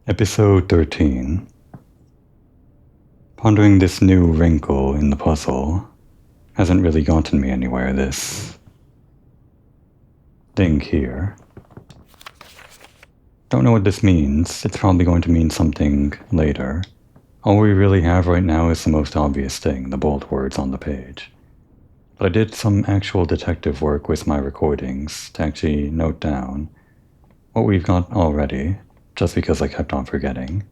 Episode 13. Pondering this new wrinkle in the puzzle hasn't really gotten me anywhere, this thing here. Don't know what this means. It's probably going to mean something later. All we really have right now is the most obvious thing, the bold words on the page. But I did some actual detective work with my recordings to actually note down what we've got already, just because I kept on forgetting.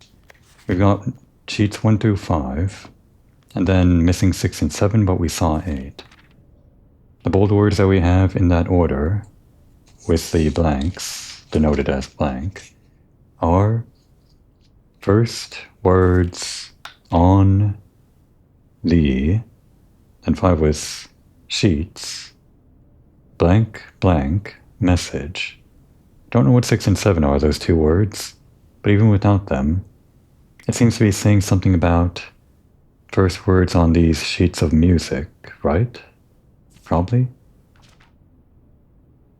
We've got sheets 1 through 5, and then missing 6 and 7, but we saw 8. The bold words that we have in that order, with the blanks, denoted as blank, are first words on the, and 5 was sheets, blank, blank, message. Don't know what 6 and 7 are, those two words, but even without them, it seems to be saying something about first words on these sheets of music, right? Probably?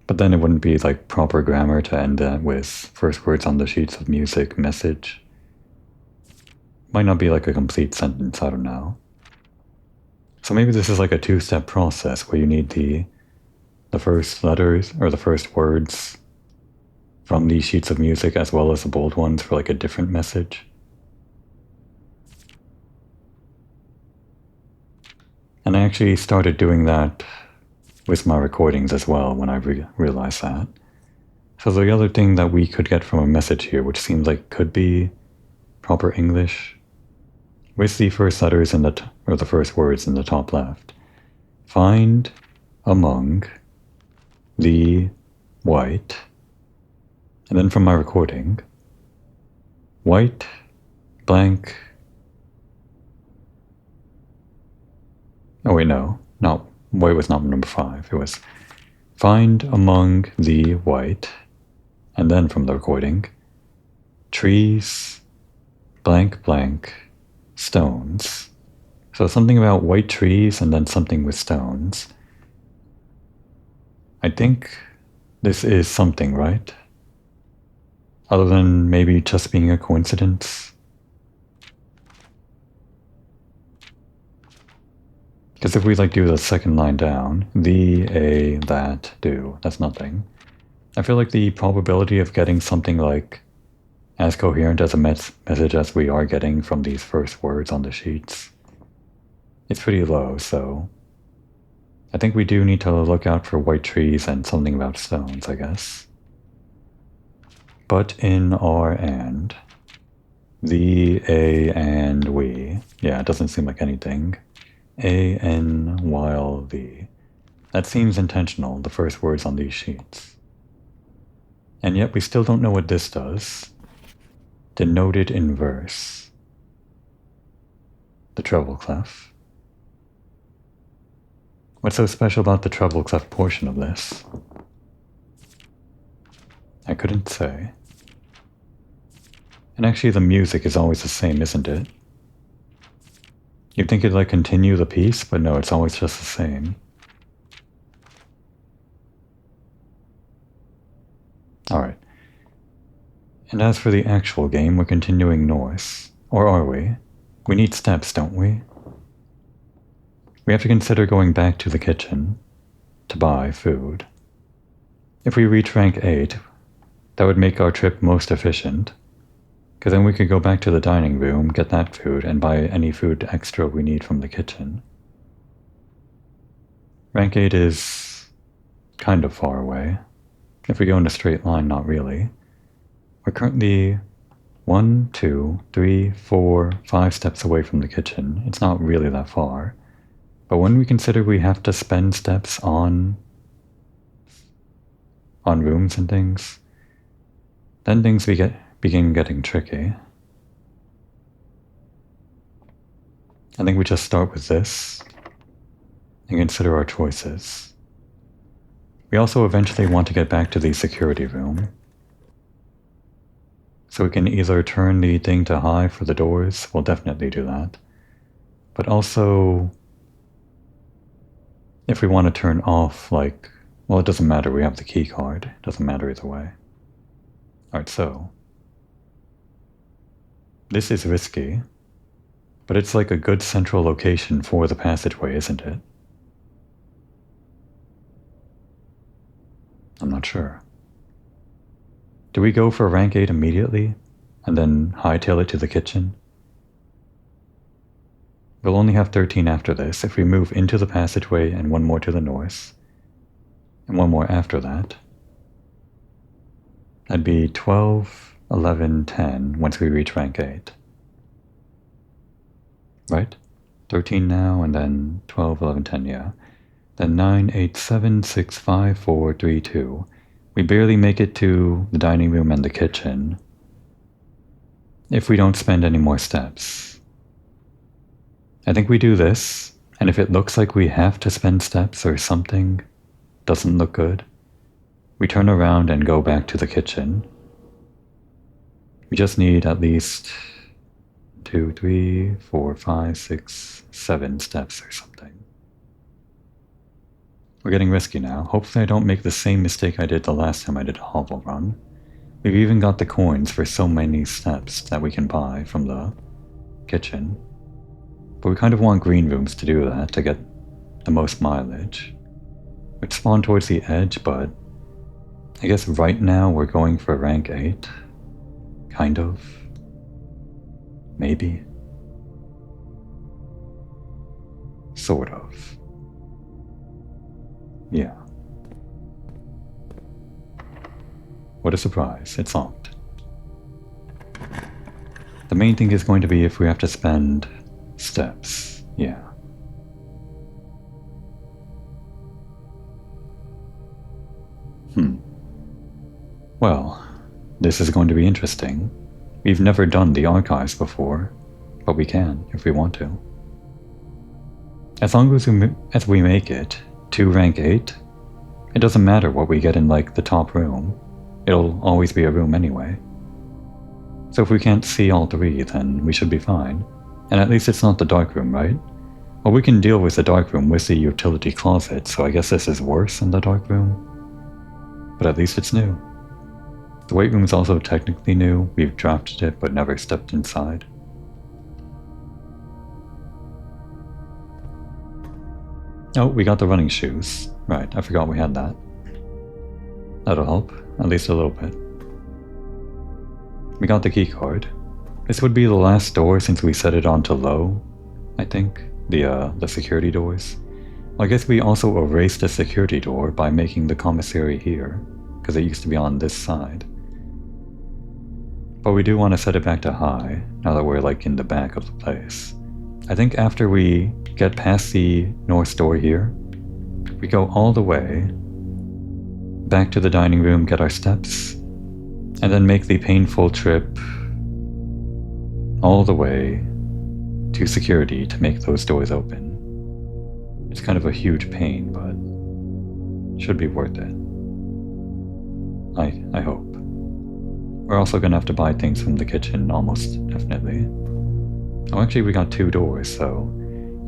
But then it wouldn't be like proper grammar to end that with first words on the sheets of music, message. Might not be like a complete sentence, I don't know. So maybe this is like a two-step process where you need the first letters, or the first words from these sheets of music as well as the bold ones for like a different message. And I actually started doing that with my recordings as well when I realized that. So the other thing that we could get from a message here, which seems like could be proper English, with the first letters in or the first words in the top left. Find among the white, and then from my recording, white, blank. Oh wait, no, white was not number 5. It was find among the white, and then from the recording, trees, blank, blank, stones. So something about white trees and then something with stones. I think this is something, right? Other than maybe just being a coincidence. Because if we like do the second line down, the, a, that, do, that's nothing. I feel like the probability of getting something like as coherent as a message as we are getting from these first words on the sheets, it's pretty low, so I think we do need to look out for white trees and something about stones, I guess. But in our and, the, a, and we, yeah, it doesn't seem like anything. A, N, while, the. That seems intentional, the first words on these sheets. And yet we still don't know what this does. Denoted in verse. The treble clef. What's so special about the treble clef portion of this? I couldn't say. And actually the music is always the same, isn't it? You'd think it'd like continue the piece, but no, it's always just the same. Alright. And as for the actual game, we're continuing north. Or are we? We need steps, don't we? We have to consider going back to the kitchen to buy food. If we reach rank 8, that would make our trip most efficient. Because then we could go back to the dining room, get that food, and buy any food extra we need from the kitchen. Rank 8 is kind of far away. If we go in a straight line, not really. We're currently 1, 2, 3, 4, 5 steps away from the kitchen. It's not really that far. But when we consider we have to spend steps on rooms and things, then things begin getting tricky. I think we just start with this and consider our choices. We also eventually want to get back to the security room. So we can either turn the thing to high for the doors, we'll definitely do that. But also, if we want to turn off, like, well, it doesn't matter, we have the key card. It doesn't matter either way. Alright, so This is risky, but it's like a good central location for the passageway, isn't it? I'm not sure. Do we go for rank 8 immediately, and then hightail it to the kitchen? We'll only have 13 after this if we move into the passageway and one more to the north, and one more after that. That'd be 12, 11, 10 once we reach rank 8. Right? 13 now, and then 12, 11, 10, yeah. Then 9, 8, 7, 6, 5, 4, 3, 2. We barely make it to the dining room and the kitchen if we don't spend any more steps. I think we do this, and if it looks like we have to spend steps or something doesn't look good, we turn around and go back to the kitchen. We just need at least 2, 3, 4, 5, 6, 7 steps or something. We're getting risky now. Hopefully I don't make the same mistake I did the last time I did a hovel run. We've even got the coins for so many steps that we can buy from the kitchen. But we kind of want green rooms to do that, to get the most mileage. We'd spawn towards the edge, but I guess right now we're going for rank 8. Kind of. Maybe. Sort of. Yeah. What a surprise, it's locked. The main thing is going to be if we have to spend steps, yeah. Well, this is going to be interesting. We've never done the archives before, but we can if we want to. As long as we make it to rank 8, it doesn't matter what we get in like the top room. It'll always be a room anyway. So if we can't see all 3, then we should be fine. And at least it's not the dark room, right? Well, we can deal with the dark room with the utility closet, so I guess this is worse than the dark room. But at least it's new. The weight room is also technically new. We've drafted it, but never stepped inside. Oh, we got the running shoes. Right, I forgot we had that. That'll help, at least a little bit. We got the key card. This would be the last door since we set it on to low, I think. The security doors. Well, I guess we also erased the security door by making the commissary here, because it used to be on this side. But we do want to set it back to high, now that we're like in the back of the place. I think after we get past the north door here, we go all the way back to the dining room, get our steps, and then make the painful trip all the way to security to make those doors open. It's kind of a huge pain, but should be worth it. I hope. We're also gonna have to buy things from the kitchen, almost definitely. Oh, actually we got 2 doors, so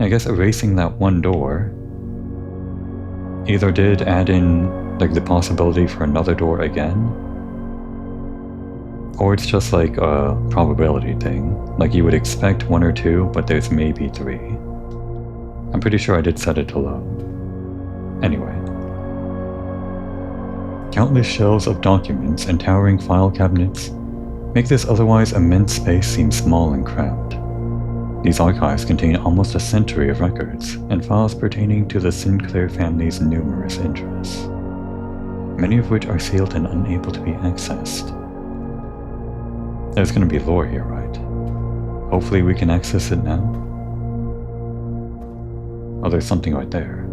I guess erasing that one door either did add in like the possibility for another door again, or it's just like a probability thing. Like you would expect 1 or 2, but there's maybe 3. I'm pretty sure I did set it to low. Anyway. Countless shelves of documents and towering file cabinets make this otherwise immense space seem small and cramped. These archives contain almost a century of records and files pertaining to the Sinclair family's numerous interests, many of which are sealed and unable to be accessed. There's going to be lore here, right? Hopefully we can access it now. Oh, there's something right there.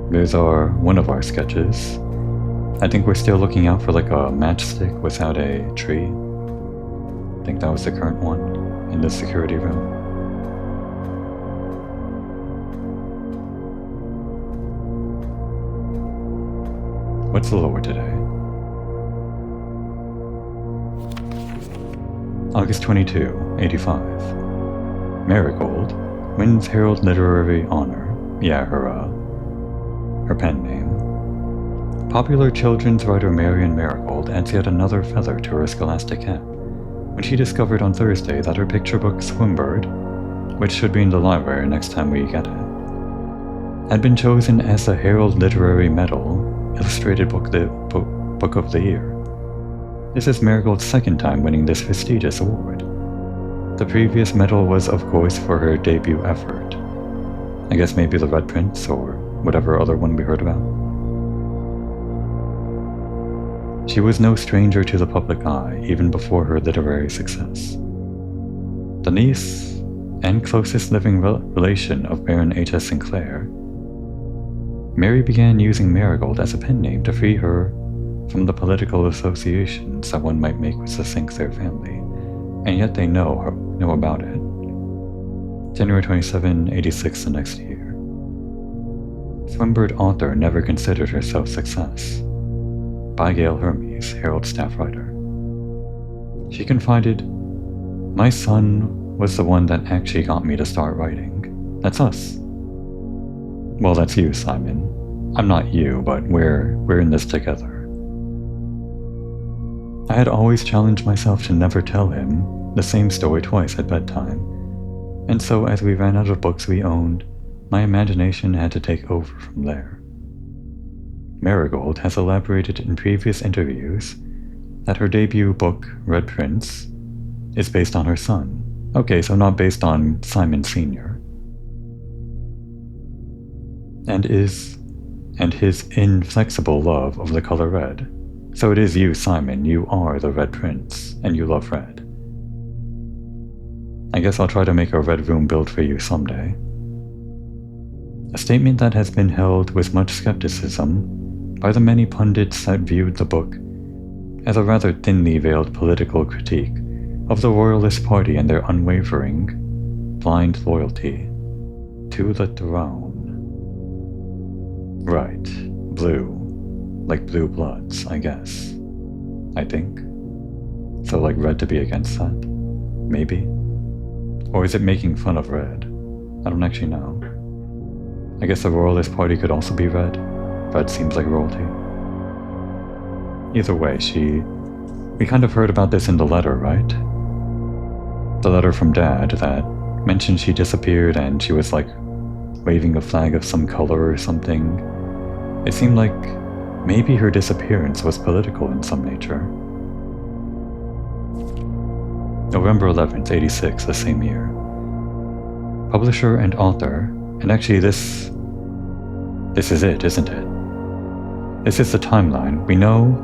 There's one of our sketches. I think we're still looking out for like a matchstick without a tree. I think that was the current one in the security room. What's the lore today? August 22, 85. Marigold wins Herald Literary Honor. Yeah, her pen name. Popular children's writer Marian Marigold adds yet another feather to her scholastic cap when she discovered on Thursday that her picture book Swimbird, which should be in the library next time we get it, had been chosen as the Herald Literary Medal Illustrated Book of the Year. This is Marigold's second time winning this prestigious award. The previous medal was, of course, for her debut effort. I guess maybe The Red Prince or whatever other one we heard about. She was no stranger to the public eye even before her literary success. The niece and closest living relation of Baron H.S. Sinclair, Mary began using Marigold as a pen name to free her from the political associations that one might make with the Sinclair family, and yet they know about it. January 27, 86, the next year. Swimbird author never considered herself success. By Gail Hermes, Herald staff writer. She confided, "My son was the one that actually got me to start writing. That's us." Well, that's you, Simon. I'm not you, but we're in this together. I had always challenged myself to never tell him the same story twice at bedtime, and so as we ran out of books we owned, my imagination had to take over from there. Marigold has elaborated in previous interviews that her debut book, Red Prince, is based on her son. Okay, so not based on Simon Sr. And his inflexible love of the color red. So it is you, Simon, you are the Red Prince, and you love red. I guess I'll try to make a red room built for you someday. A statement that has been held with much skepticism by the many pundits that viewed the book as a rather thinly veiled political critique of the Royalist Party and their unwavering, blind loyalty to the throne. Right, blue. Like blue bloods, I guess. I think. So like red to be against that? Maybe? Or is it making fun of red? I don't actually know. I guess the Royalist Party could also be red. Red seems like royalty. Either way, we kind of heard about this in the letter, right? The letter from Dad that mentioned she disappeared and she was like waving a flag of some color or something. It seemed like maybe her disappearance was political in some nature. November 11th, 86, the same year. Publisher and author, and actually this is it, isn't it? This is the timeline. We know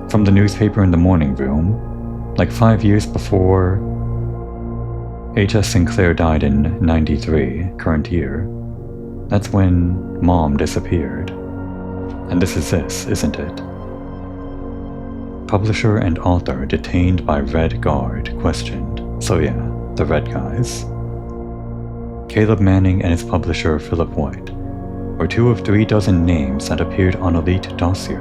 from the newspaper in the morning room, like 5 years before H.S. Sinclair died in 93, current year, that's when Mom disappeared. And this is this, isn't it? Publisher and author detained by Red Guard, questioned. So yeah, the Red guys. Caleb Manning and his publisher Philip White were 2 of 3 dozen names that appeared on Elite Dossier,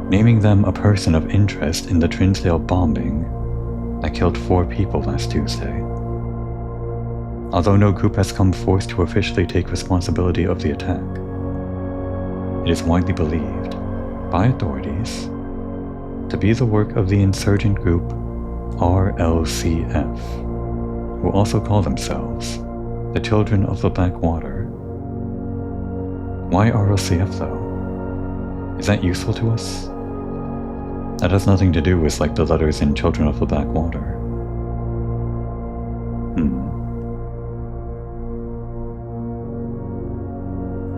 naming them a person of interest in the Trinsdale bombing that killed 4 people last Tuesday. Although no group has come forth to officially take responsibility of the attack, it is widely believed, by authorities, to be the work of the insurgent group RLCF, who also call themselves the Children of the Blackwater. Why RLCF though? Is that useful to us? That has nothing to do with like the letters in Children of the Blackwater.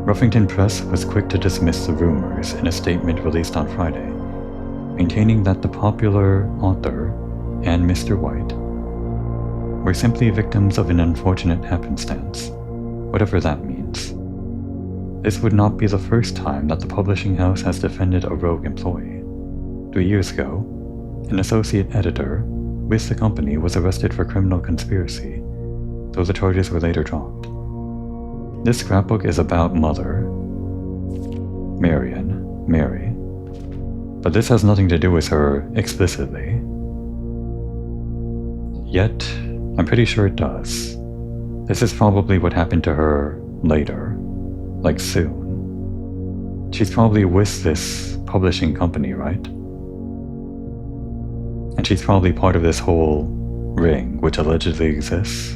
Ruffington Press was quick to dismiss the rumors in a statement released on Friday, maintaining that the popular author and Mr. White were simply victims of an unfortunate happenstance, whatever that means. This would not be the first time that the publishing house has defended a rogue employee. 3 years ago, an associate editor with the company was arrested for criminal conspiracy, though the charges were later dropped. This scrapbook is about Mother, Mary, but this has nothing to do with her explicitly. Yet, I'm pretty sure it does. This is probably what happened to her later, like soon. She's probably with this publishing company, right? And she's probably part of this whole ring, which allegedly exists.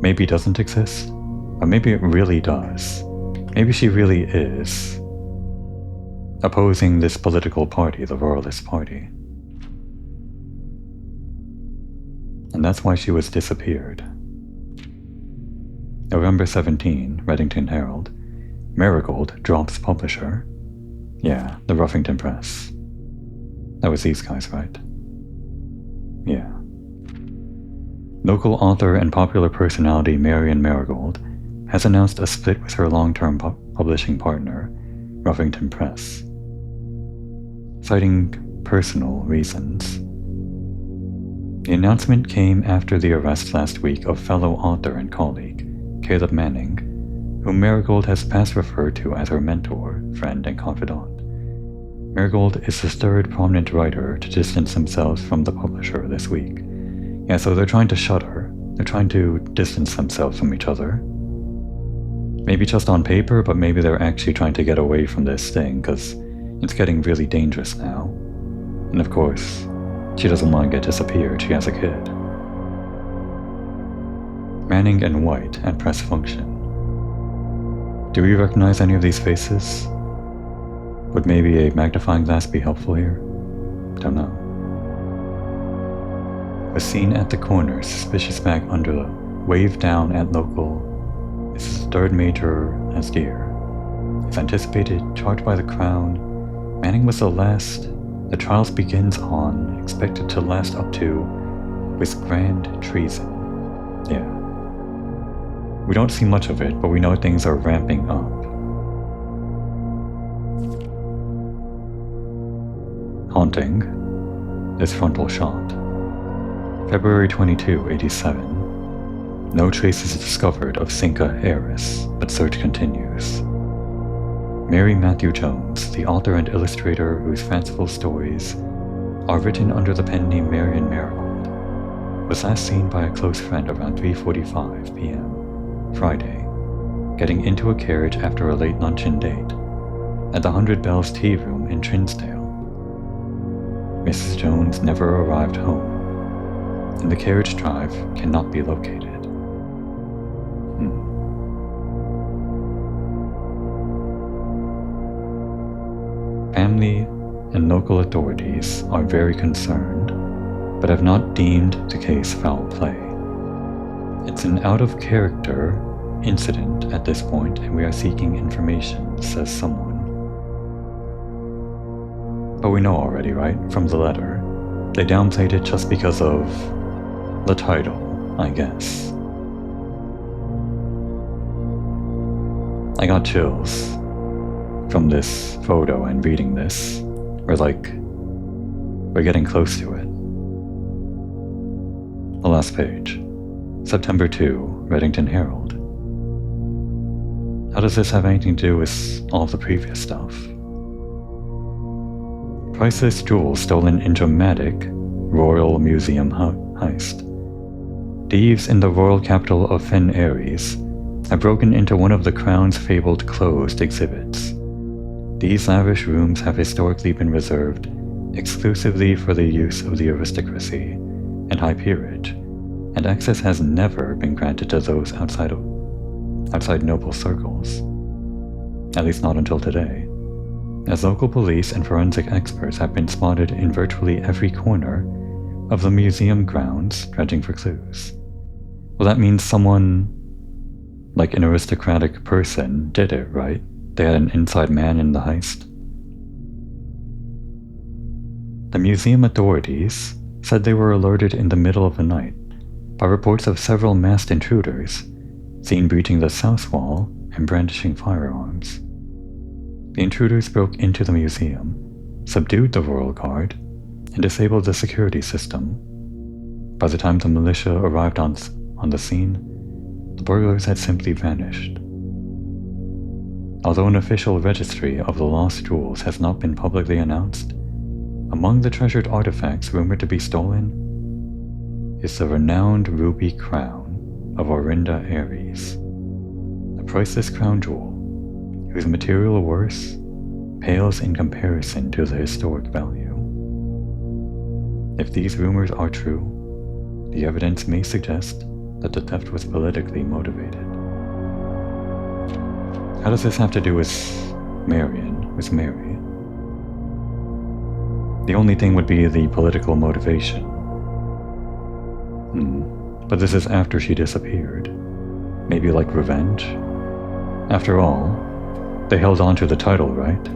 Maybe doesn't exist, or maybe it really does. Maybe she really is opposing this political party, the Royalist Party. And that's why she was disappeared. November 17, Reddington Herald. Marigold drops publisher. Yeah, the Ruffington Press. That was these guys, right? Yeah. Local author and popular personality Marion Marigold has announced a split with her long-term publishing partner, Ruffington Press, citing personal reasons. The announcement came after the arrest last week of fellow author and colleague, Caleb Manning, whom Marigold has past referred to as her mentor, friend, and confidant. Marigold is the third prominent writer to distance themselves from the publisher this week. Yeah, so they're trying to shut her. They're trying to distance themselves from each other. Maybe just on paper, but maybe they're actually trying to get away from this thing, because it's getting really dangerous now. And of course, she doesn't want to get disappeared. She has a kid. Manning and White at press function. Do we recognize any of these faces? Would maybe a magnifying glass be helpful here? Don't know. Was seen at the corner, suspicious bag under the wave down at local. This is the third major as deer. As anticipated, charged by the Crown, Manning was the last. The trials begins on, expected to last up to, with grand treason. Yeah. We don't see much of it, but we know things are ramping up. Haunting. This frontal shot. February 22, 87. No traces discovered of Cinca heiress, but search continues. Mary Matthew Jones, the author and illustrator whose fanciful stories are written under the pen name Marion Marigold, was last seen by a close friend around 3:45 p.m. Friday, getting into a carriage after a late luncheon date at the 100 Bells Tea Room in Trinsdale. Mrs. Jones never arrived home, and the carriage drive cannot be located. Family and local authorities are very concerned, but have not deemed the case foul play. It's an out-of-character incident at this point, and we are seeking information, says someone. But we know already, right, from the letter. They downplayed it just because of the title, I guess. I got chills from this photo and reading this. We're getting close to it. The last page. September 2, Reddington Herald. How does this have anything to do with all the previous stuff? Priceless jewels stolen in dramatic Royal Museum heist. Thieves in the royal capital of Fen Aries have broken into one of the Crown's fabled closed exhibits. These lavish rooms have historically been reserved exclusively for the use of the aristocracy and high peerage, and access has never been granted to those outside noble circles. At least not until today, as local police and forensic experts have been spotted in virtually every corner of the museum grounds dredging for clues. Well, that means someone, like an aristocratic person, did it, right? They had an inside man in the heist. The museum authorities said they were alerted in the middle of the night by reports of several masked intruders seen breaching the south wall and brandishing firearms. The intruders broke into the museum, subdued the royal guard, and disabled the security system. By the time the militia arrived on the scene, the burglars had simply vanished. Although an official registry of the lost jewels has not been publicly announced, among the treasured artifacts rumored to be stolen is the renowned ruby crown of Orinda Aries. The priceless crown jewel whose material worth pales in comparison to the historic value. If these rumors are true, the evidence may suggest that the theft was politically motivated. How does this have to do with Marion, with Mary? The only thing would be the political motivation. But this is after she disappeared. Maybe like revenge? After all, they held on to the title, right?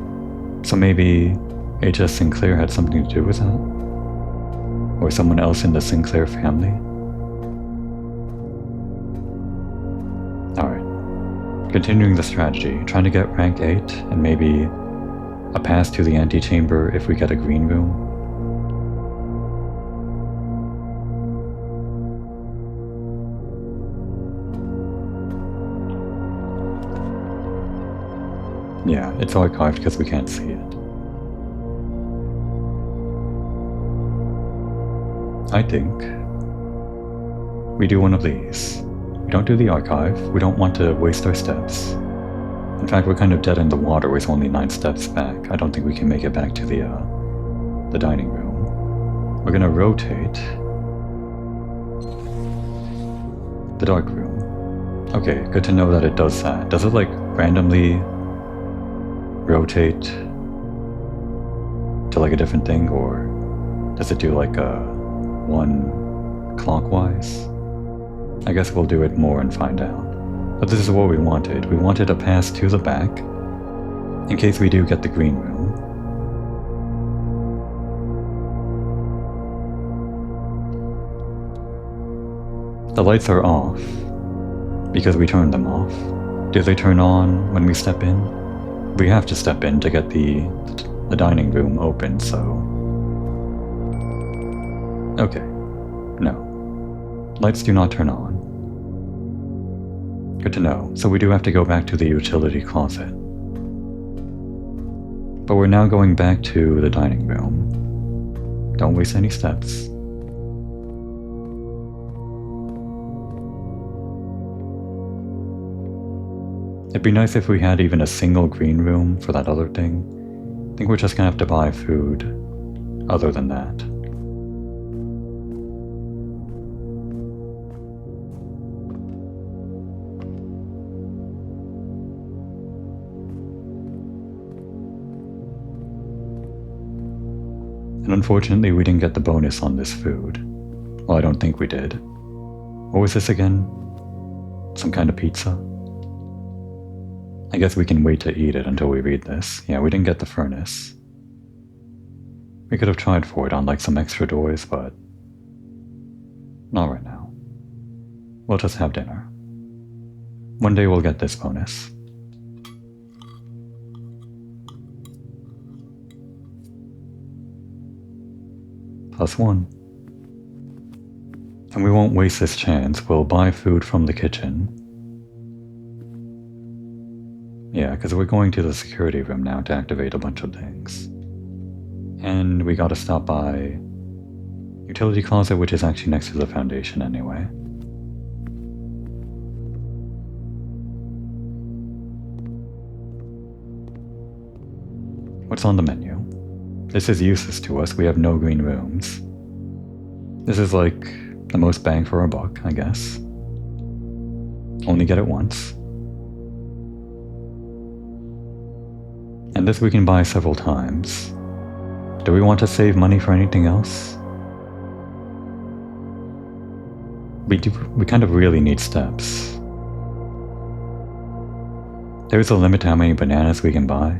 So maybe H.S. Sinclair had something to do with that? Or someone else in the Sinclair family? Alright, continuing the strategy, trying to get rank 8 and maybe a pass to the antechamber if we get a green room. Yeah, it's archived because we can't see it. I think we do one of these. We don't do the archive. We don't want to waste our steps. In fact, we're kind of dead in the water with only 9 steps back. I don't think we can make it back to the dining room. We're gonna rotate the dark room. Okay, good to know that it does that. Does it like randomly rotate to like a different thing, or does it do like one clockwise? I guess we'll do it more and find out. But this is what we wanted. We wanted a pass to the back in case we do get the green room. The lights are off because we turned them off. Do they turn on when we step in? We have to step in to get the dining room open, so... Okay. No. Lights do not turn on. Good to know. So we do have to go back to the utility closet. But we're now going back to the dining room. Don't waste any steps. It'd be nice if we had even a single green room for that other thing. I think we're just gonna have to buy food other than that. And unfortunately we didn't get the bonus on this food. Well, I don't think we did. What was this again? Some kind of pizza? I guess we can wait to eat it until we read this. Yeah, we didn't get the furnace. We could have tried for it on like some extra doors, but not right now. We'll just have dinner. One day we'll get this bonus. +1. And we won't waste this chance. We'll buy food from the kitchen. Yeah, because we're going to the security room now to activate a bunch of things. And we gotta stop by utility closet, which is actually next to the foundation anyway. What's on the menu? This is useless to us. We have no green rooms. This is like the most bang for our buck, I guess. Only get it once. And this we can buy several times. Do we want to save money for anything else? We kind of really need steps. There's a limit to how many bananas we can buy.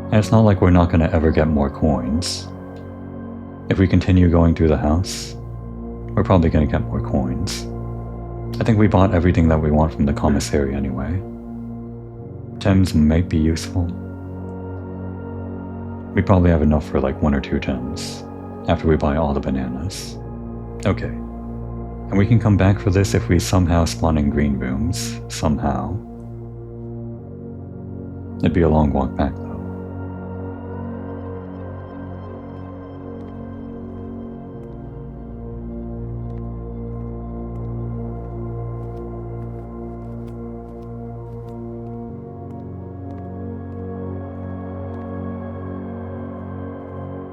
And it's not like we're not going to ever get more coins. If we continue going through the house, we're probably going to get more coins. I think we bought everything that we want from the commissary anyway. Gems might be useful. We probably have enough for like 1 or 2 gems after we buy all the bananas. Okay. And we can come back for this if we somehow spawn in green rooms. Somehow. It'd be a long walk back though.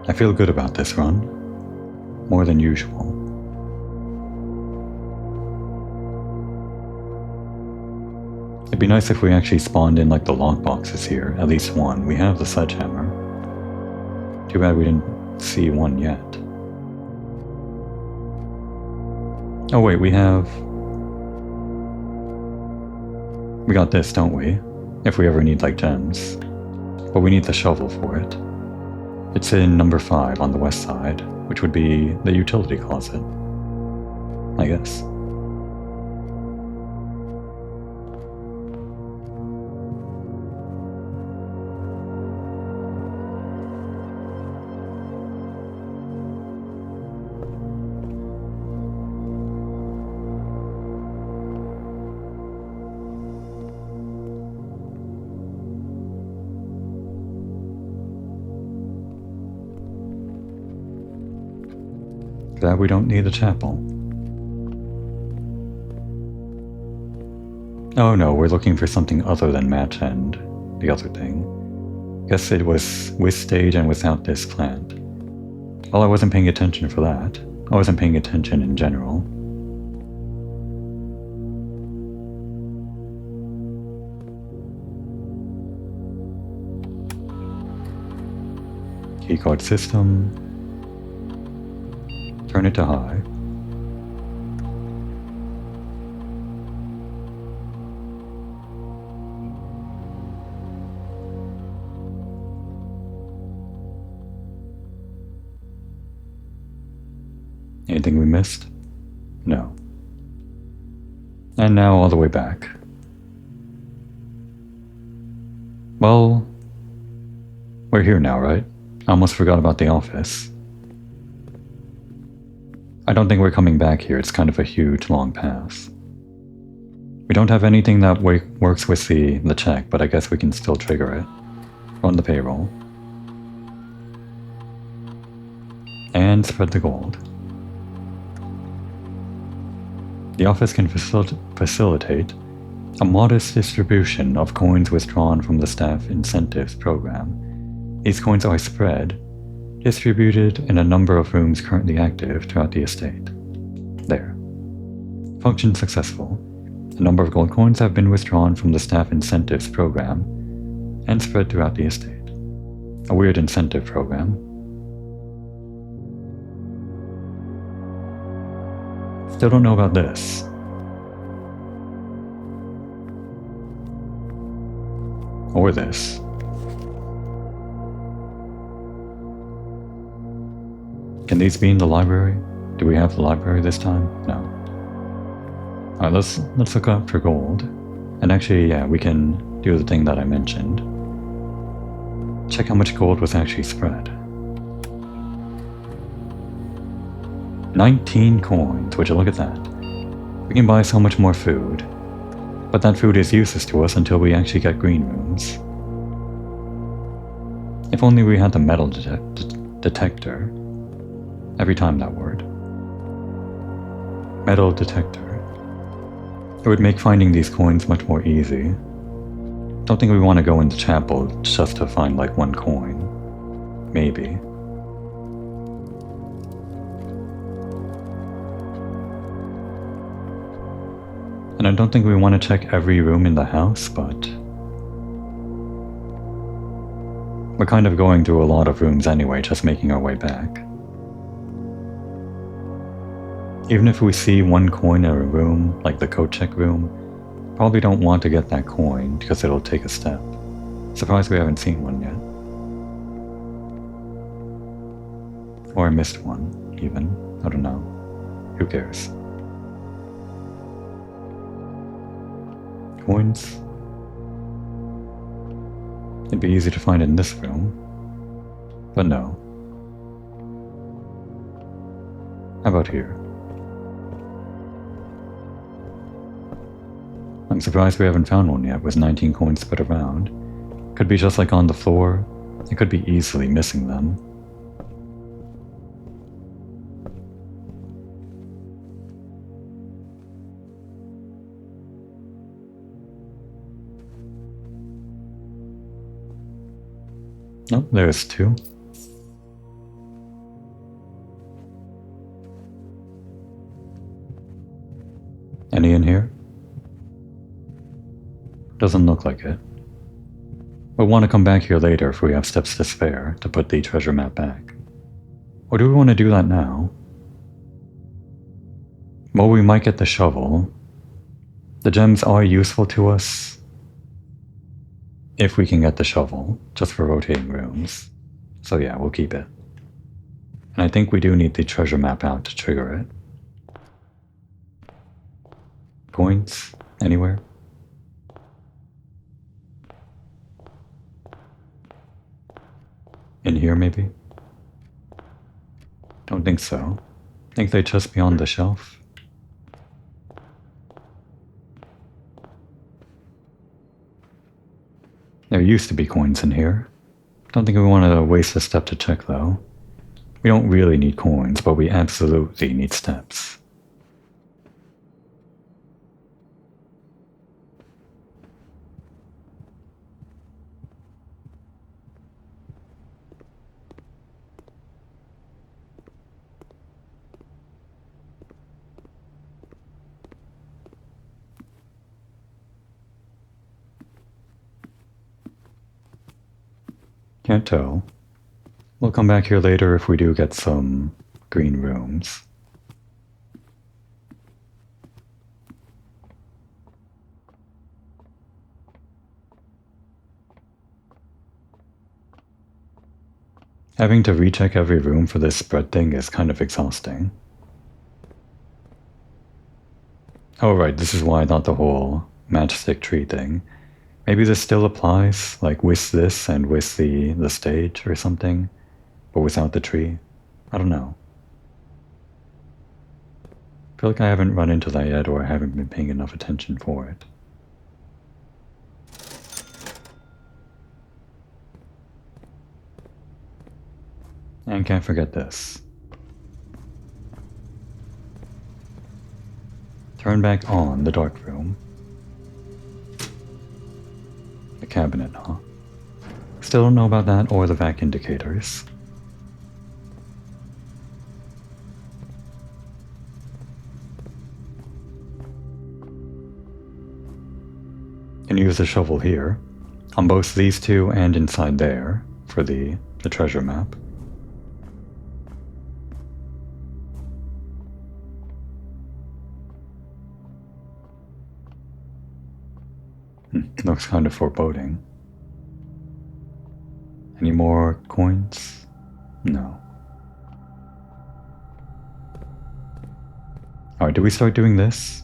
I feel good about this run. More than usual. It'd be nice if we actually spawned in like the lockboxes here, at least one. We have the sledgehammer. Too bad we didn't see one yet. Oh wait, we got this, don't we? If we ever need like gems. But we need the shovel for it. It's in number 5 on the west side, which would be the utility closet, I guess. Glad we don't need a chapel. Oh no, we're looking for something other than match end, the other thing. Guess it was with stage and without this plant. Well, I wasn't paying attention for that. I wasn't paying attention in general. Keycard system. Turn it to high. Anything we missed? No. And now all the way back. Well, we're here now, right? I almost forgot about the office. I don't think we're coming back here, it's kind of a huge, long path. We don't have anything that works with the check, but I guess we can still trigger it. Run the payroll. And spread the gold. The office can facilitate a modest distribution of coins withdrawn from the staff incentives program. These coins are spread, distributed in a number of rooms currently active throughout the estate. There. Function successful. A number of gold coins have been withdrawn from the staff incentives program and spread throughout the estate. A weird incentive program. Still don't know about this. Or this. Can these be in the library? Do we have the library this time? No. Alright, let's look up for gold. And actually, yeah, we can do the thing that I mentioned. Check how much gold was actually spread. 19 coins, would you look at that? We can buy so much more food. But that food is useless to us until we actually get green rooms. If only we had the metal detector. Every time that word. Metal detector. It would make finding these coins much more easy. Don't think we want to go into chapel just to find like one coin. Maybe. And I don't think we want to check every room in the house, but we're kind of going through a lot of rooms anyway, just making our way back. Even if we see one coin in a room, like the code check room, probably don't want to get that coin because it'll take a step. Surprised we haven't seen one yet. Or I missed one, even. I don't know. Who cares? Coins. It'd be easy to find in this room. But no. How about here? I'm surprised we haven't found one yet with 19 coins spread around. Could be just like on the floor. It could be easily missing them. Oh, there's 2. Doesn't look like it. We'll want to come back here later if we have steps to spare to put the treasure map back. Or do we want to do that now? Well, we might get the shovel. The gems are useful to us if we can get the shovel, just for rotating rooms. So yeah, we'll keep it. And I think we do need the treasure map out to trigger it. Coins? Anywhere? In here, maybe? Don't think so. Think they'd just be on the shelf? There used to be coins in here. Don't think we want to waste a step to check, though. We don't really need coins, but we absolutely need steps. Can't tell. We'll come back here later if we do get some green rooms. Having to recheck every room for this spread thing is kind of exhausting. Oh right, this is why I thought the whole matchstick tree thing. Maybe this still applies, like with this and with the stage or something, but without the tree. I don't know. I feel like I haven't run into that yet, or I haven't been paying enough attention for it. And can't forget this. Turn back on the dark room. The cabinet, huh? Still don't know about that or the vac indicators. Can use the shovel here, on both these two and inside there, for the treasure map. Looks kind of foreboding. Any more coins? No. Alright, do we start doing this?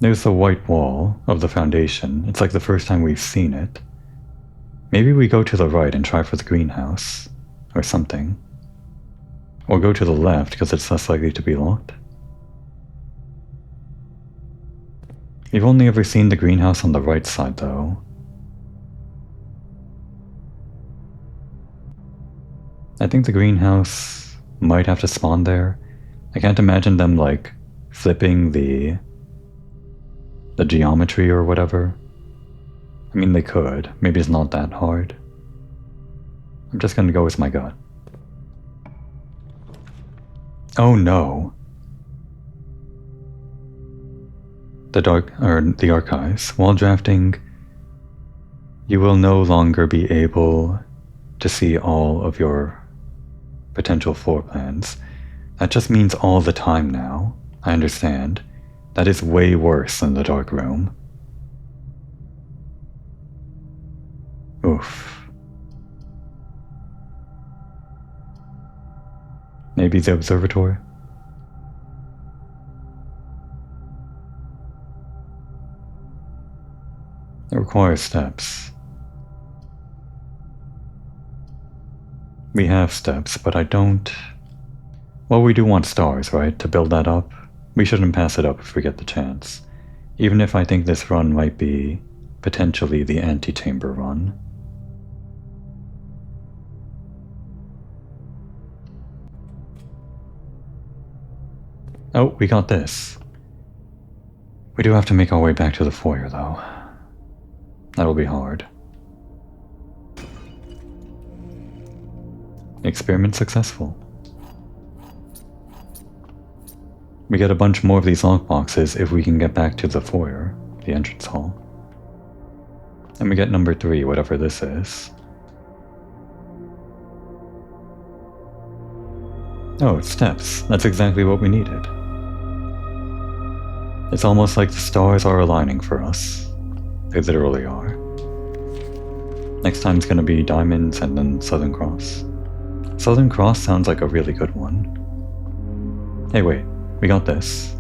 There's the white wall of the foundation. It's like the first time we've seen it. Maybe we go to the right and try for the greenhouse, or something. Or go to the left because it's less likely to be locked. We've only ever seen the greenhouse on the right side, though. I think the greenhouse might have to spawn there. I can't imagine them, like, flipping the geometry or whatever. I mean, they could. Maybe it's not that hard. I'm just gonna go with my gut. Oh no. The archives. While drafting, you will no longer be able to see all of your potential floor plans. That just means all the time now. I understand. That is way worse than the dark room. Oof. Maybe the observatory? It requires steps. We have steps, but I don't... Well, we do want stars, right? To build that up. We shouldn't pass it up if we get the chance. Even if I think this run might be potentially the antechamber run. Oh, we got this. We do have to make our way back to the foyer, though. That'll be hard. Experiment successful. We get a bunch more of these lockboxes if we can get back to the foyer, the entrance hall. And we get number 3, whatever this is. Oh, steps. That's exactly what we needed. It's almost like the stars are aligning for us. They literally are. Next time's gonna be diamonds and then Southern Cross. Southern Cross sounds like a really good one. Hey wait, we got this.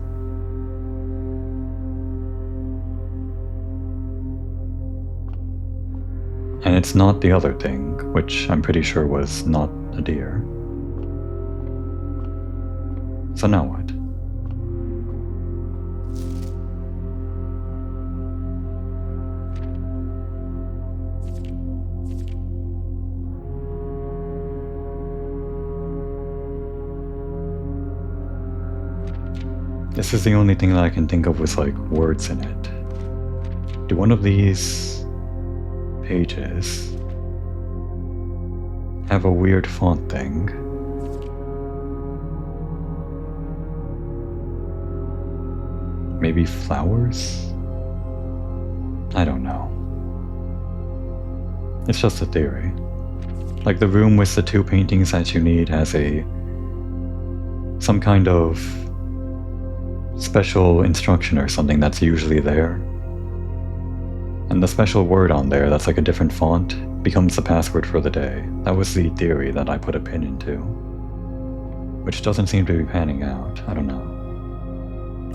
And it's not the other thing, which I'm pretty sure was not a deer. So now what? This is the only thing that I can think of with like words in it. Do one of these pages have a weird font thing? Maybe flowers? I don't know. It's just a theory. Like the room with the 2 paintings that you need has some kind of special instruction or something that's usually there. And the special word on there that's like a different font becomes the password for the day. That was the theory that I put a pin into. Which doesn't seem to be panning out. I don't know.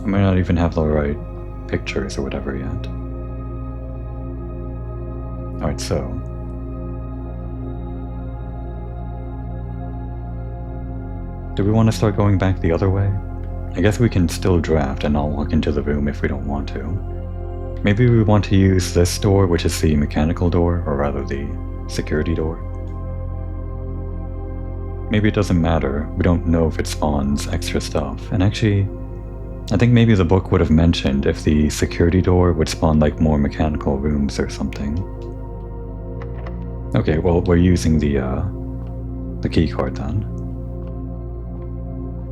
I might not even have the right pictures or whatever yet. Alright, so. Do we want to start going back the other way? I guess we can still draft and not walk into the room if we don't want to. Maybe we want to use this door, which is the mechanical door, or rather the security door. Maybe it doesn't matter. We don't know if it spawns extra stuff. And actually, I think maybe the book would have mentioned if the security door would spawn like more mechanical rooms or something. Okay, well, we're using the key card then.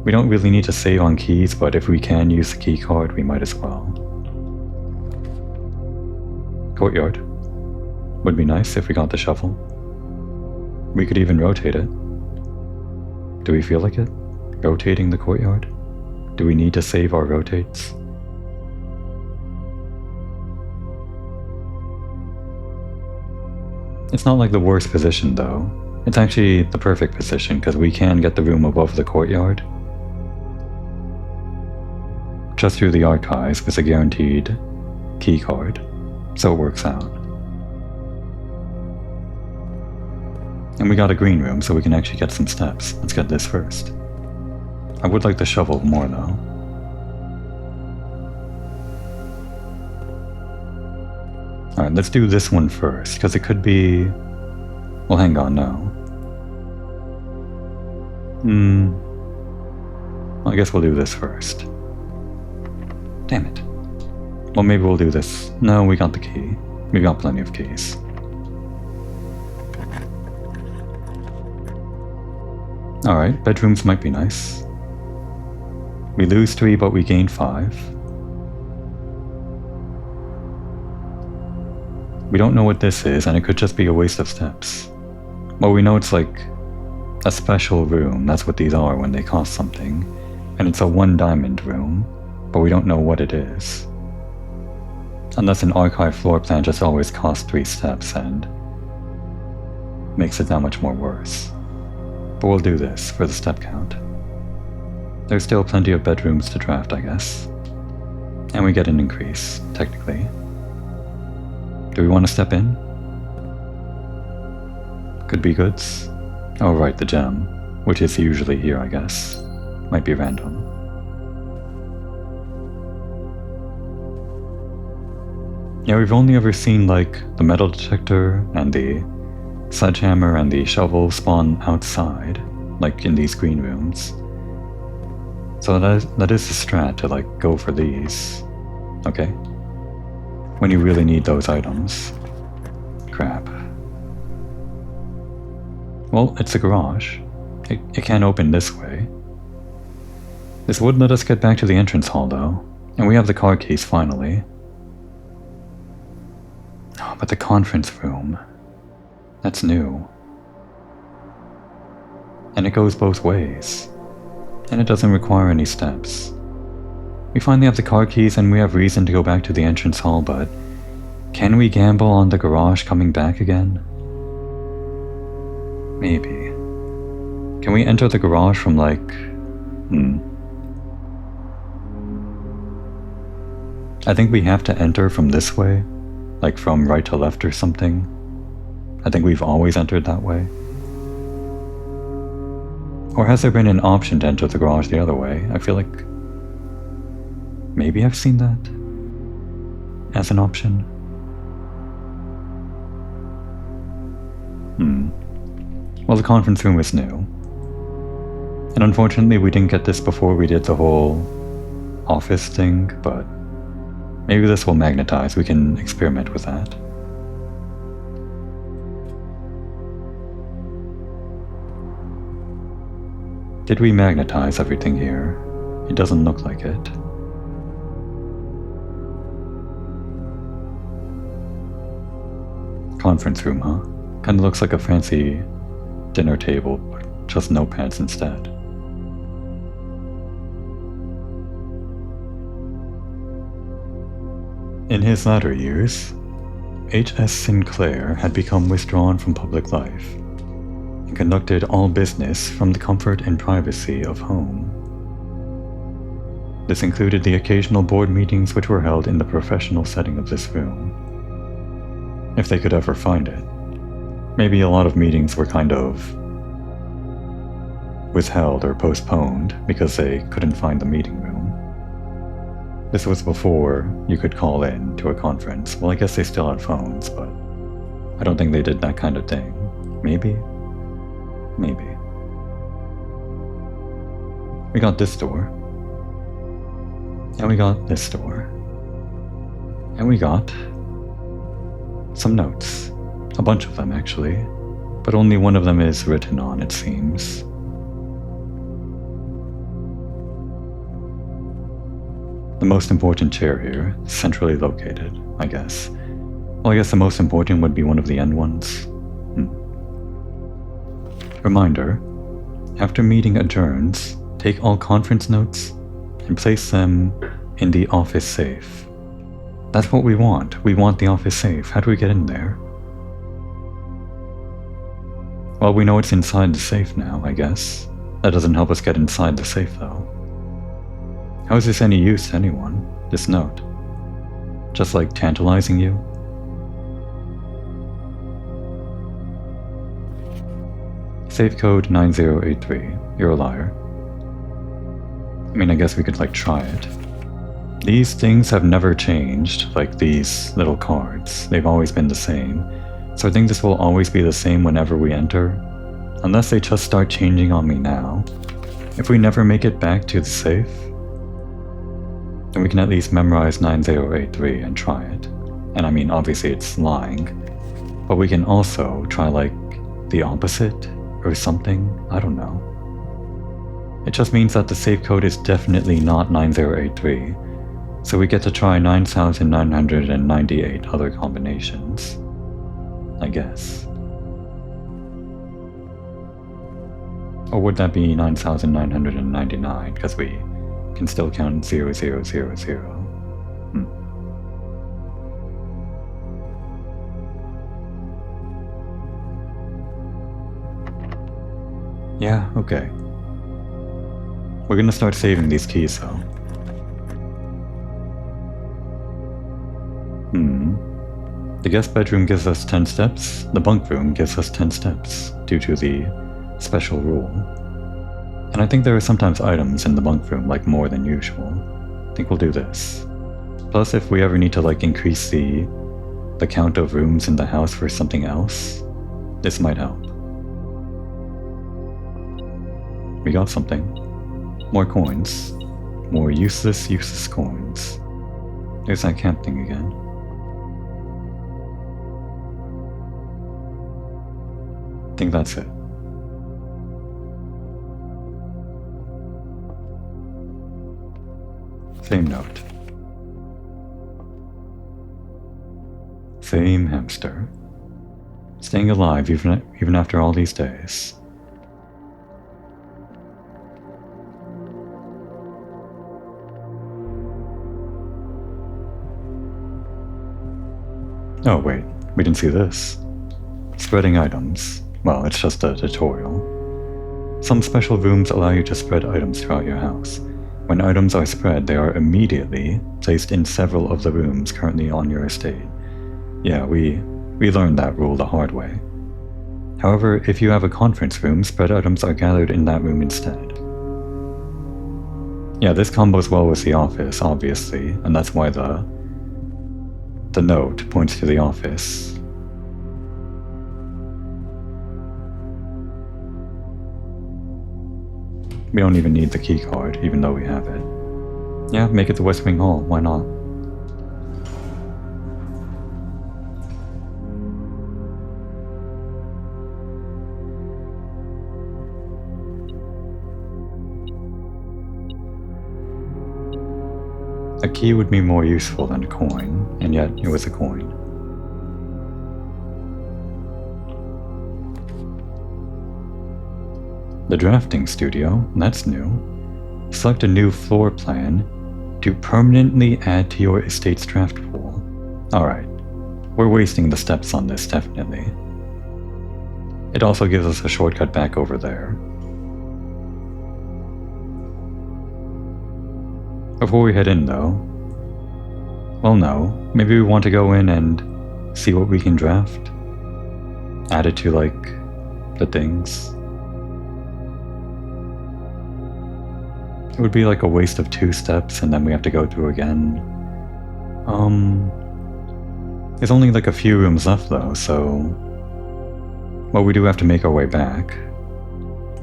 We don't really need to save on keys, but if we can use the key card, we might as well. Courtyard. Would be nice if we got the shovel. We could even rotate it. Do we feel like it? Rotating the courtyard? Do we need to save our rotates? It's not like the worst position though. It's actually the perfect position because we can get the room above the courtyard. Just through the archives with a guaranteed key card. So it works out. And we got a green room so we can actually get some steps. Let's get this first. I would like the shovel more though. Alright, let's do this one first, because it could be... Well, hang on, no. I guess we'll do this first. Damn it. Well, maybe we'll do this. No, we got the key. We got plenty of keys. Alright, bedrooms might be nice. We lose 3, but we gain 5. We don't know what this is, and it could just be a waste of steps. Well, we know it's like a special room. That's what these are when they cost something. And it's a 1 diamond room, but we don't know what it is. Unless an archive floor plan just always costs 3 steps and makes it that much more worse. But we'll do this for the step count. There's still plenty of bedrooms to draft, I guess. And we get an increase, technically. Do we want to step in? Could be goods. Oh right, the gem, which is usually here, I guess. Might be random. Yeah, we've only ever seen like the metal detector and the sledgehammer and the shovel spawn outside, like in these green rooms. So that is the strat, to like go for these. Okay. When you really need those items. Crap. Well, it's a garage. It can't open this way. This would let us get back to the entrance hall though, and we have the car keys finally. Oh, but the conference room, that's new. And it goes both ways, and it doesn't require any steps. We finally have the car keys and we have reason to go back to the entrance hall, but can we gamble on the garage coming back again? Maybe. Can we enter the garage from I think we have to enter from this way, like from right to left or something. I think we've always entered that way. Or has there been an option to enter the garage the other way? I feel like maybe I've seen that as an option. Well, the conference room is new. And unfortunately we didn't get this before we did the whole office thing, but maybe this will magnetize. We can experiment with that. Did we magnetize everything here? It doesn't look like it. Conference room, huh? Kinda looks like a fancy dinner table, but just notepads instead. In his latter years, H.S. Sinclair had become withdrawn from public life and conducted all business from the comfort and privacy of home. This included the occasional board meetings which were held in the professional setting of this room, if they could ever find it. Maybe a lot of meetings were kind of withheld or postponed because they couldn't find the meeting room. This was before you could call in to a conference. Well, I guess they still had phones, but I don't think they did that kind of thing. Maybe? Maybe. We got this door. And we got this door. And we got some notes. A bunch of them, actually. But only one of them is written on, it seems. The most important chair here, centrally located, I guess. Well, I guess the most important would be one of the end ones. Reminder, after meeting adjourns, take all conference notes and place them in the office safe. That's what we want. We want the office safe. How do we get in there? Well, we know it's inside the safe now, I guess. That doesn't help us get inside the safe, though. How is this any use to anyone, this note? Just like tantalizing you? Safe code 9083. You're a liar. I mean, I guess we could try it. These things have never changed, like these little cards. They've always been the same. So I think this will always be the same whenever we enter. Unless they just start changing on me now. If we never make it back to the safe, then we can at least memorize 9083 and try it. And I mean, obviously it's lying. But we can also try the opposite or something. I don't know. It just means that the safe code is definitely not 9083. So we get to try 9,998 other combinations. I guess. Or would that be 9,999 because we can still count 0000. Yeah, okay. We're gonna start saving these keys though. The guest bedroom gives us 10 steps, the bunk room gives us 10 steps, due to the special rule. And I think there are sometimes items in the bunk room more than usual. I think we'll do this. Plus, if we ever need to increase the count of rooms in the house for something else, this might help. We got something. More coins. More useless coins. There's that camp thing again. I think that's it. Same note. Same hamster. Staying alive even after all these days. Oh wait, we didn't see this. Spreading items. Well, it's just a tutorial. Some special rooms allow you to spread items throughout your house. When items are spread, they are immediately placed in several of the rooms currently on your estate. Yeah, we learned that rule the hard way. However, if you have a conference room, spread items are gathered in that room instead. Yeah, this combos well with the office, obviously, and that's why the note points to the office. We don't even need the key card, even though we have it. Yeah, make it the West Wing Hall, why not? A key would be more useful than a coin, and yet it was a coin. The drafting studio, that's new. Select a new floor plan to permanently add to your estate's draft pool. Alright, we're wasting the steps on this, definitely. It also gives us a shortcut back over there. Before we head in though, well no, maybe we want to go in and see what we can draft. Add it to like, the things. It would be like a waste of 2 steps and then we have to go through again. There's only like a few rooms left though, so... Well, we do have to make our way back.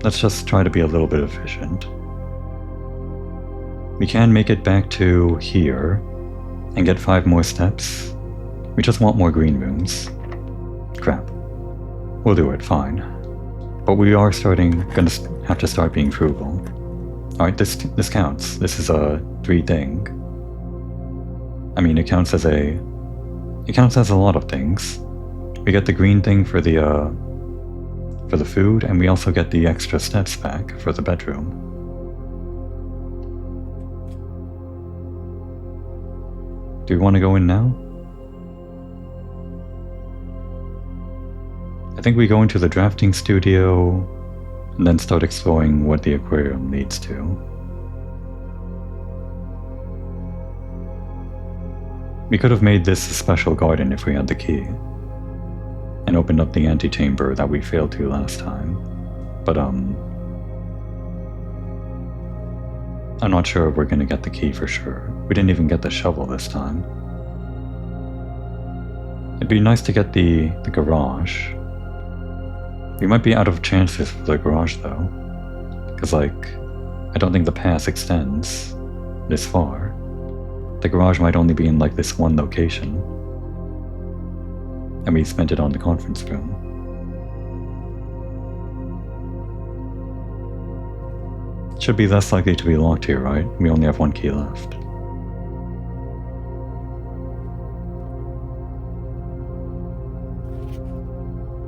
Let's just try to be a little bit efficient. We can make it back to here and get 5 more steps. We just want more green rooms. Crap. We'll do it, fine. But we are gonna have to start being frugal. Alright, this counts. This is a 3 thing. I mean, it counts as a lot of things. We get the green thing for the food, and we also get the extra steps back for the bedroom. Do we want to go in now? I think we go into the drafting studio and then start exploring what the aquarium leads to. We could have made this a special garden if we had the key, and opened up the antechamber that we failed to last time, but I'm not sure if we're gonna get the key for sure. We didn't even get the shovel this time. It'd be nice to get the garage. We might be out of chances for the garage though, because like, I don't think the pass extends this far. The garage might only be in like this one location, and we spent it on the conference room. It should be less likely to be locked here, right? We only have 1 key left.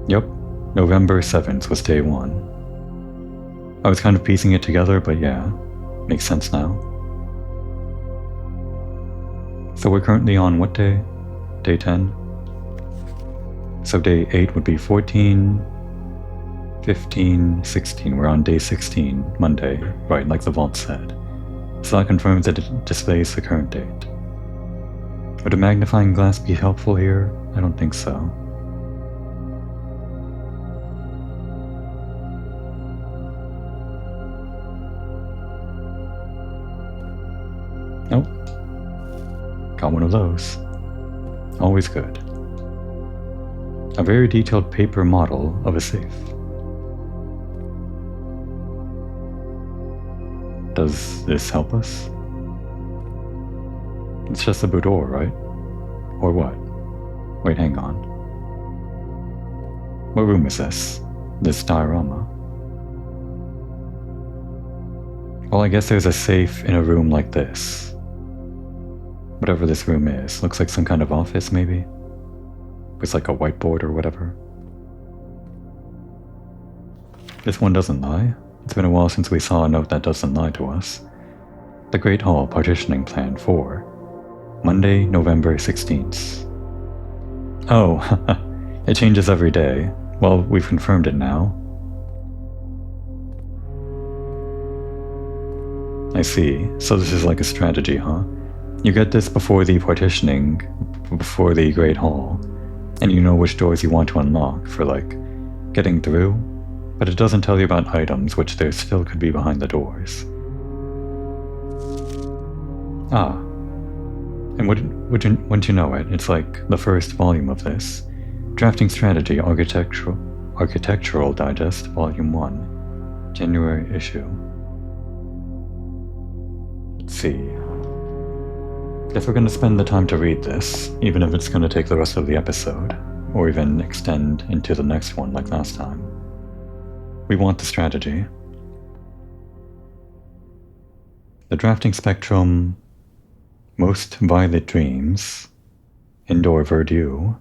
Yep. November 7th was day 1. I was kind of piecing it together, but yeah, makes sense now. So we're currently on what day? Day 10? So day 8 would be 14, 15, 16. We're on day 16, Monday, right, like the vault said. So that confirms that it displays the current date. Would a magnifying glass be helpful here? I don't think so. Nope. Got one of those. Always good. A very detailed paper model of a safe. Does this help us? It's just a boudoir, right? Or what? Wait, hang on. What room is this? This diorama? Well, I guess there's a safe in a room like this. Whatever this room is, looks like some kind of office maybe? With like a whiteboard or whatever. This one doesn't lie. It's been a while since we saw a note that doesn't lie to us. The Great Hall Partitioning Plan 4. Monday, November 16th. Oh, it changes every day. Well, we've confirmed it now. I see. So this is like a strategy, huh? You get this before the partitioning, before the Great Hall, and you know which doors you want to unlock for, like, getting through, but it doesn't tell you about items, which there still could be behind the doors. Ah. And wouldn't you know it, it's like the first volume of this. Drafting Strategy Architectural Digest, Volume 1. January issue. Let's see. Guess we're going to spend the time to read this, even if it's going to take the rest of the episode, or even extend into the next one like last time. We want the strategy. The drafting spectrum, most violet dreams, indoor verdure,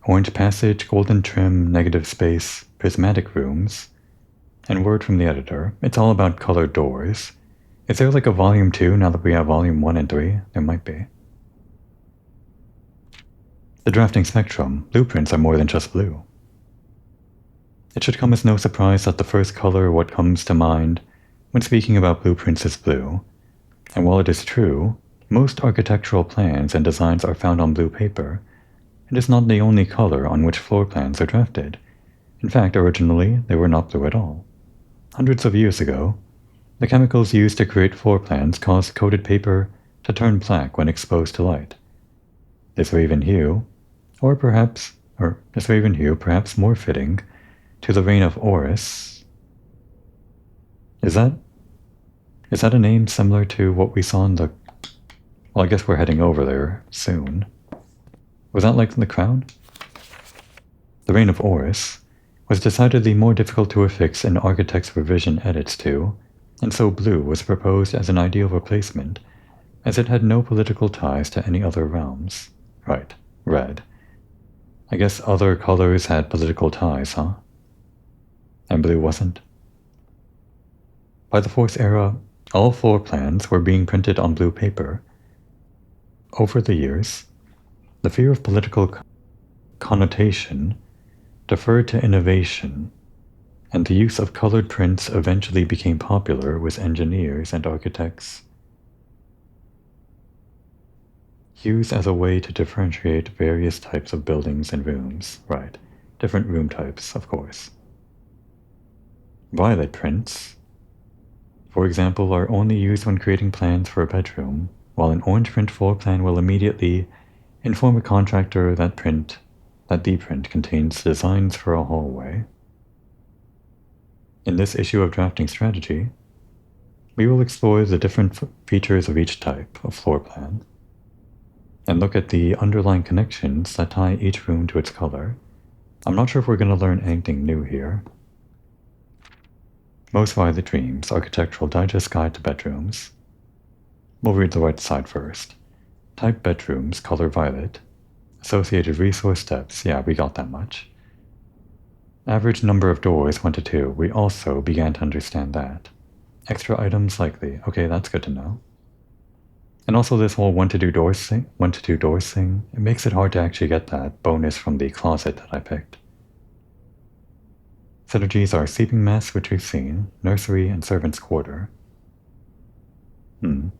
orange passage, golden trim, negative space, prismatic rooms, and word from the editor. It's all about colored doors. Is there like a volume 2 now that we have volume 1 and 3? There might be. The drafting spectrum, blueprints are more than just blue. It should come as no surprise that the first color what comes to mind when speaking about blueprints is blue, and while it is true, most architectural plans and designs are found on blue paper, it is not the only color on which floor plans are drafted. In fact, originally, they were not blue at all. Hundreds of years ago, the chemicals used to create floor plans caused coated paper to turn black when exposed to light. This raven hue, perhaps more fitting to the reign of Horus. Is that a name similar to what we saw in the... Well, I guess we're heading over there soon. Was that like in The Crown? The reign of Horus was decidedly more difficult to affix an architect's revision edits to, and so blue was proposed as an ideal replacement, as it had no political ties to any other realms. Right, red. I guess other colors had political ties, huh? And blue wasn't? By the Fourth Era, all floor plans were being printed on blue paper. Over the years, the fear of political connotation deferred to innovation, and the use of colored prints eventually became popular with engineers and architects. Hues as a way to differentiate various types of buildings and rooms. Right, different room types, of course. Violet prints, for example, are only used when creating plans for a bedroom, while an orange print floor plan will immediately inform a contractor that the print contains designs for a hallway. In this issue of Drafting Strategy, we will explore the different features of each type of floor plan, and look at the underlying connections that tie each room to its color. I'm not sure if we're going to learn anything new here. Most Violet Dreams, Architectural Digest Guide to Bedrooms. We'll read the right side first. Type bedrooms, color violet. Associated resource steps, yeah, we got that much. Average number of doors, 1 to 2, we also began to understand that. Extra items likely, okay, that's good to know. And also this whole 1 to 2 doors thing, it makes it hard to actually get that bonus from the closet that I picked. Synergies are sleeping mess, which we've seen, nursery, and servant's quarter. The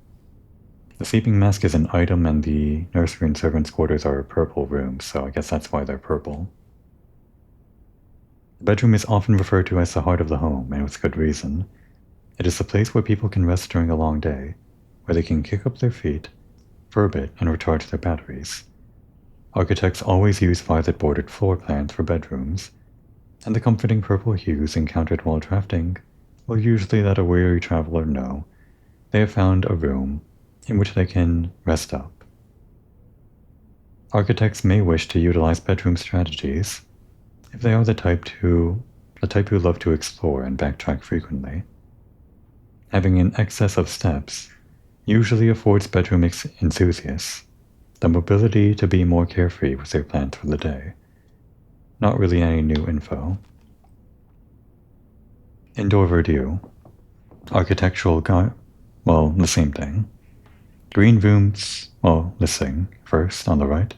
sleeping mask is an item and the nursery and servant's quarters are purple rooms, so I guess that's why they're purple. The bedroom is often referred to as the heart of the home, and with good reason. It is the place where people can rest during a long day, where they can kick up their feet for a bit and recharge their batteries. Architects always use violet-bordered floor plans for bedrooms, and the comforting purple hues encountered while drafting will usually let a weary traveler know they have found a room in which they can rest up. Architects may wish to utilize bedroom strategies if they are the type who love to explore and backtrack frequently. Having an excess of steps usually affords bedroom enthusiasts the mobility to be more carefree with their plans for the day. Not really any new info. Indoor verdure. Architectural well, the same thing. Green rooms, well, listing, first on the right.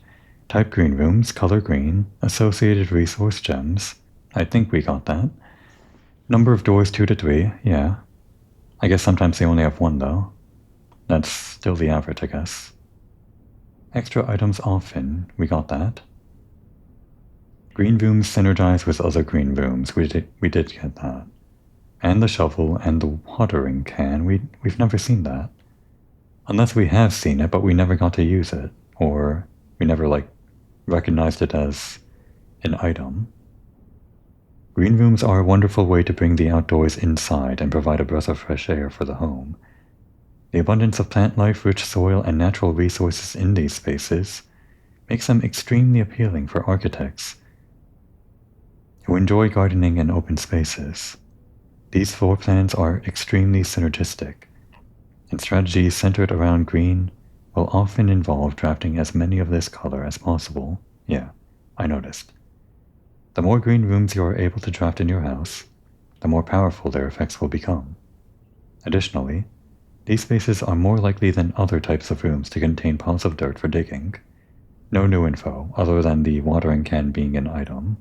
Type green rooms, color green, associated resource gems. I think we got that. Number of doors 2 to 3, yeah. I guess sometimes they only have 1 though. That's still the average, I guess. Extra items often, we got that. Green rooms synergize with other green rooms, we did get that. And the shovel and the watering can, we've never seen that. Unless we have seen it, but we never got to use it, or we never, recognized it as an item. Green rooms are a wonderful way to bring the outdoors inside and provide a breath of fresh air for the home. The abundance of plant life, rich soil, and natural resources in these spaces makes them extremely appealing for architects who enjoy gardening and open spaces. These floor plans are extremely synergistic, and strategies centered around green will often involve drafting as many of this color as possible. Yeah, I noticed. The more green rooms you are able to draft in your house, the more powerful their effects will become. Additionally, these spaces are more likely than other types of rooms to contain piles of dirt for digging. No new info, other than the watering can being an item.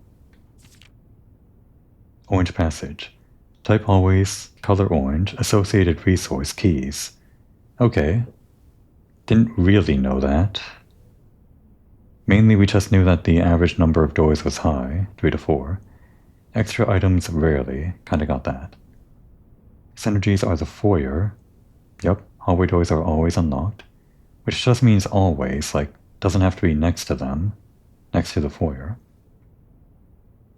Orange passage. Type hallways, color orange, associated resource keys. Okay. Didn't really know that. Mainly we just knew that the average number of doors was high, 3 to 4. Extra items rarely, kinda got that. Synergies are the foyer. Yep, hallway doors are always unlocked, which just means always, doesn't have to be next to them, next to the foyer.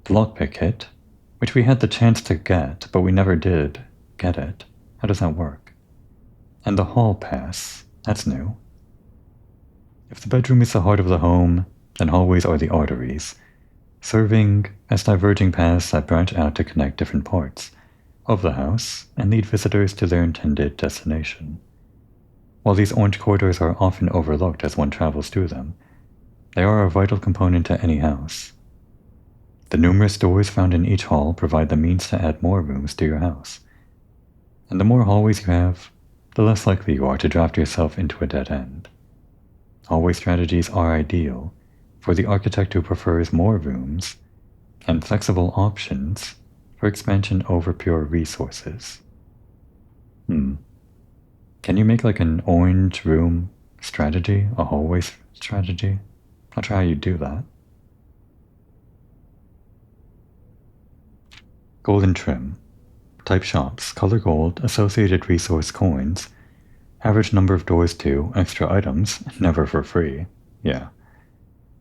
The lockpick kit, which we had the chance to get, but we never did get it. How does that work? And the hall pass, that's new. If the bedroom is the heart of the home, then hallways are the arteries, serving as diverging paths that branch out to connect different parts of the house and lead visitors to their intended destination. While these orange corridors are often overlooked as one travels through them, they are a vital component to any house. The numerous doors found in each hall provide the means to add more rooms to your house. And the more hallways you have, the less likely you are to draft yourself into a dead end. Hallway strategies are ideal for the architect who prefers more rooms and flexible options for expansion over pure resources. Can you make an orange room strategy, a hallway strategy? Not sure how you do that. Golden trim. Type shops, color gold, associated resource coins, average number of doors 2, extra items, never for free. Yeah.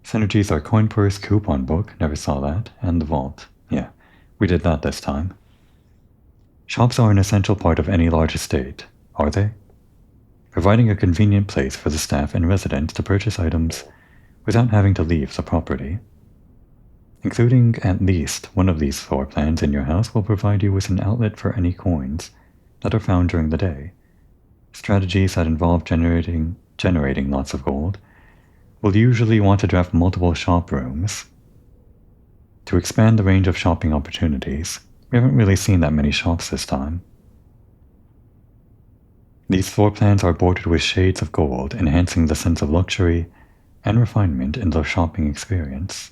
Synergies are coin purse, coupon book, never saw that, and the vault. Yeah, we did that this time. Shops are an essential part of any large estate, are they? Providing a convenient place for the staff and residents to purchase items without having to leave the property. Including at least one of these floor plans in your house will provide you with an outlet for any coins that are found during the day. Strategies that involve generating lots of gold will usually want to draft multiple shop rooms to expand the range of shopping opportunities. We haven't really seen that many shops this time. These floor plans are bordered with shades of gold, enhancing the sense of luxury and refinement in the shopping experience.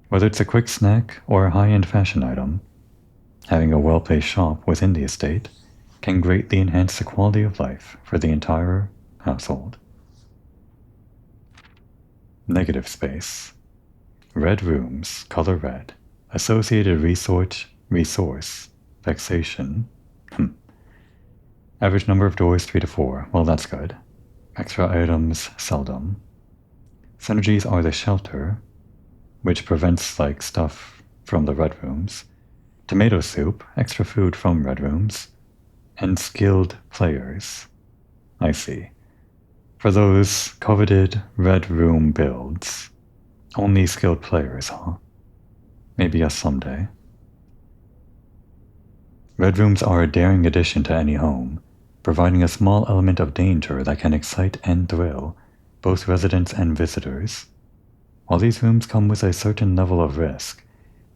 Whether it's a quick snack or a high-end fashion item, having a well-placed shop within the estate can greatly enhance the quality of life for the entire household. Negative space. Red rooms, color red, associated resource, vexation. Average number of doors 3 to 4, well that's good. Extra items, seldom. Synergies are the shelter, which prevents stuff from the red rooms, tomato soup, extra food from red rooms, and skilled players. I see. For those coveted red room builds, only skilled players, huh? Maybe us someday. Red rooms are a daring addition to any home, providing a small element of danger that can excite and thrill both residents and visitors. While these rooms come with a certain level of risk,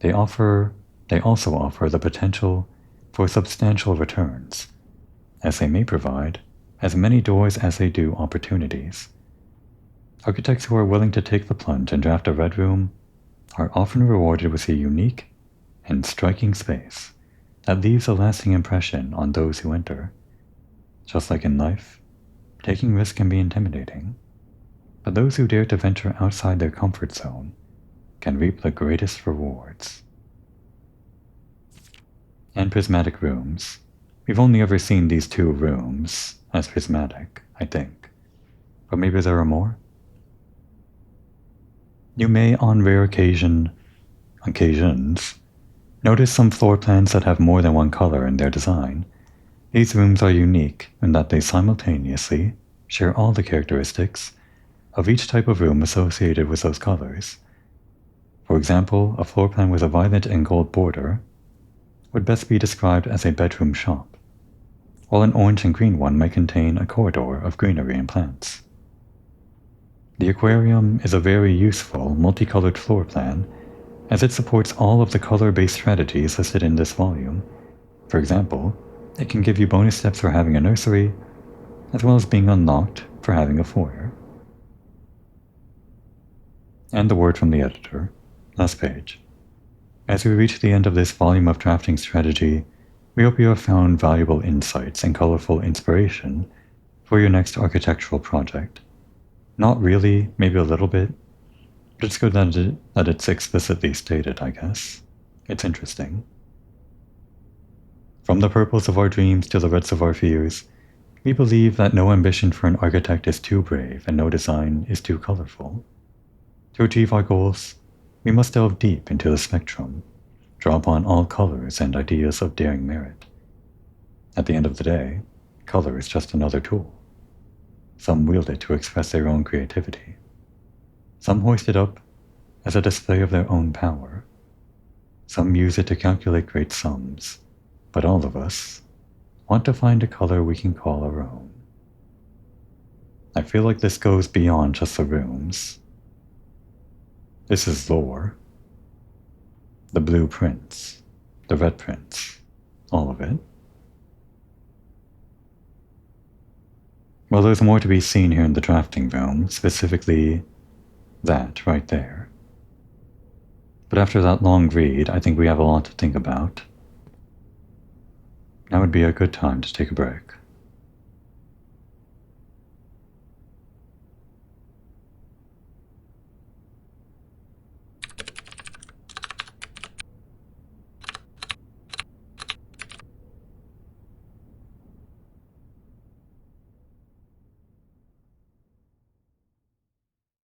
they also offer the potential for substantial returns, as they may provide as many doors as they do opportunities. Architects who are willing to take the plunge and draft a red room are often rewarded with a unique and striking space that leaves a lasting impression on those who enter. Just like in life, taking risks can be intimidating, but those who dare to venture outside their comfort zone can reap the greatest rewards. And prismatic rooms. We've only ever seen these two rooms as prismatic, I think. But maybe there are more? You may, on rare occasions, notice some floor plans that have more than one color in their design. These rooms are unique in that they simultaneously share all the characteristics of each type of room associated with those colors. For example, a floor plan with a violet and gold border would best be described as a bedroom shop, while an orange and green one might contain a corridor of greenery and plants. The aquarium is a very useful, multicolored floor plan, as it supports all of the color-based strategies listed in this volume. For example, it can give you bonus steps for having a nursery, as well as being unlocked for having a foyer. And the word from the editor, last page. As we reach the end of this volume of drafting strategy, we hope you have found valuable insights and colorful inspiration for your next architectural project. Not really, maybe a little bit, but it's good that it's explicitly stated, I guess. It's interesting. From the purples of our dreams to the reds of our fears, we believe that no ambition for an architect is too brave and no design is too colorful. To achieve our goals, we must delve deep into the spectrum, draw upon all colors and ideas of daring merit. At the end of the day, color is just another tool. Some wield it to express their own creativity. Some hoist it up as a display of their own power. Some use it to calculate great sums, but all of us want to find a color we can call our own. I feel like this goes beyond just the rooms. This is lore. The blueprints, the red prints, all of it. Well, there's more to be seen here in the drafting room, specifically that right there. But after that long read, I think we have a lot to think about. Now would be a good time to take a break.